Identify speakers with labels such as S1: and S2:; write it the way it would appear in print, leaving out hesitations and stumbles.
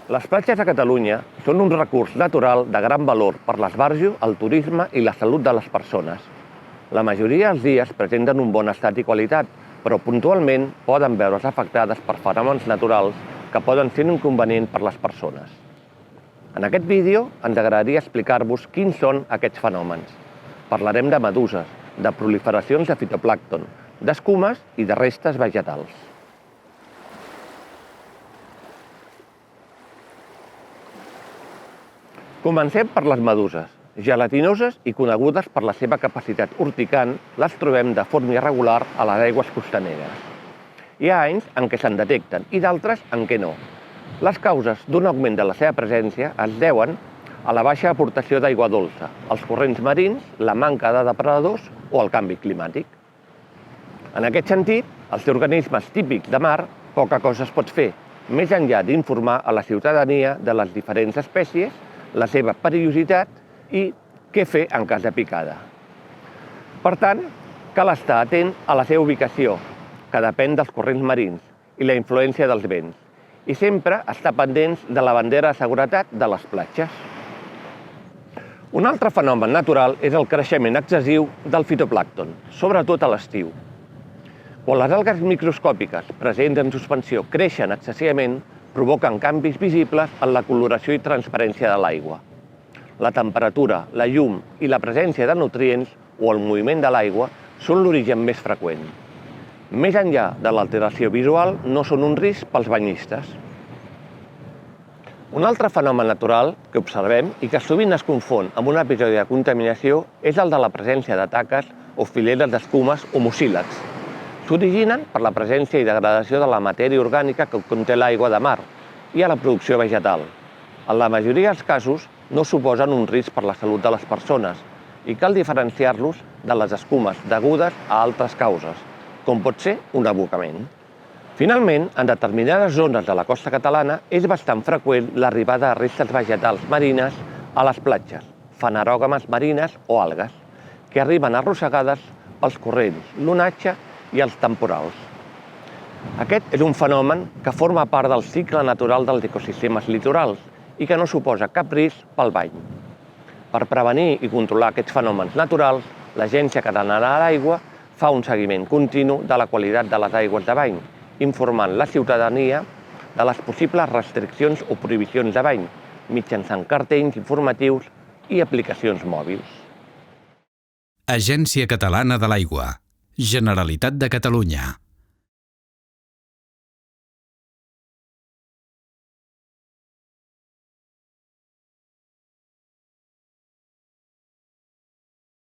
S1: Les platges a Catalunya són un recurs natural de gran valor per l'esbarjo, el turisme i la salut de les persones. La majoria dels dies presenten un bon estat i qualitat, però puntualment poden veure's afectades per fenòmens naturals que poden ser un inconvenient per les persones. En aquest vídeo ens agradaria explicar-vos quins són aquests fenòmens. Parlarem de meduses, de proliferacions de fitoplàncton, d'escumes i de restes vegetals. Comencem per les meduses. Gelatinoses i conegudes per la seva capacitat urticant, les trobem de forma irregular a les aigües costaneres. Hi ha anys en què se'n detecten i d'altres en què no. Les causes d'un augment de la seva presència es deuen a la baixa aportació d'aigua dolça, als corrents marins, la manca de depredadors o el canvi climàtic. En aquest sentit, els organismes típics de mar poca cosa es pot fer, més enllà d'informar a la ciutadania de les diferents espècies, la seva perillositat i què fer en cas de picada. Per tant, cal estar atent a la seva ubicació, que depèn dels corrents marins i la influència dels vents, i sempre estar pendents de la bandera de seguretat de les platges. Un altre fenomen natural és el creixement excessiu del fitoplàncton, sobretot a l'estiu. Quan les algues microscòpiques presents en suspensió creixen excessivament, provoquen canvis visibles en la coloració i transparència de l'aigua. La temperatura, la llum i la presència de nutrients o el moviment de l'aigua són l'origen més freqüent. Més enllà de l'alteració visual, no són un risc pels banyistes. Un altre fenomen natural que observem i que sovint es confon amb un episodi de contaminació és el de la presència de taques o fileres d'escumes o mucílags. S'originen per la presència i degradació de la matèria orgànica que conté l'aigua de mar i a la producció vegetal. En la majoria dels casos no suposen un risc per la salut de les persones i cal diferenciar-los de les escumes degudes a altres causes, com pot ser un abocament. Finalment, en determinades zones de la costa catalana és bastant freqüent l'arribada de restes vegetals marines a les platges, fanerògames marines o algues, que arriben arrossegades pels corrents, l'onatge i els temporals. Aquest és un fenomen que forma part del cicle natural dels ecosistemes litorals i que no suposa cap risc pel bany. Per prevenir i controlar aquests fenòmens naturals, l'Agència Catalana de l'Aigua fa un seguiment continu de la qualitat de les aigües de bany, informant la ciutadania de les possibles restriccions o prohibicions de bany, mitjançant cartells informatius i aplicacions mòbils.
S2: Agència Catalana de l'Aigua. Generalitat de Catalunya.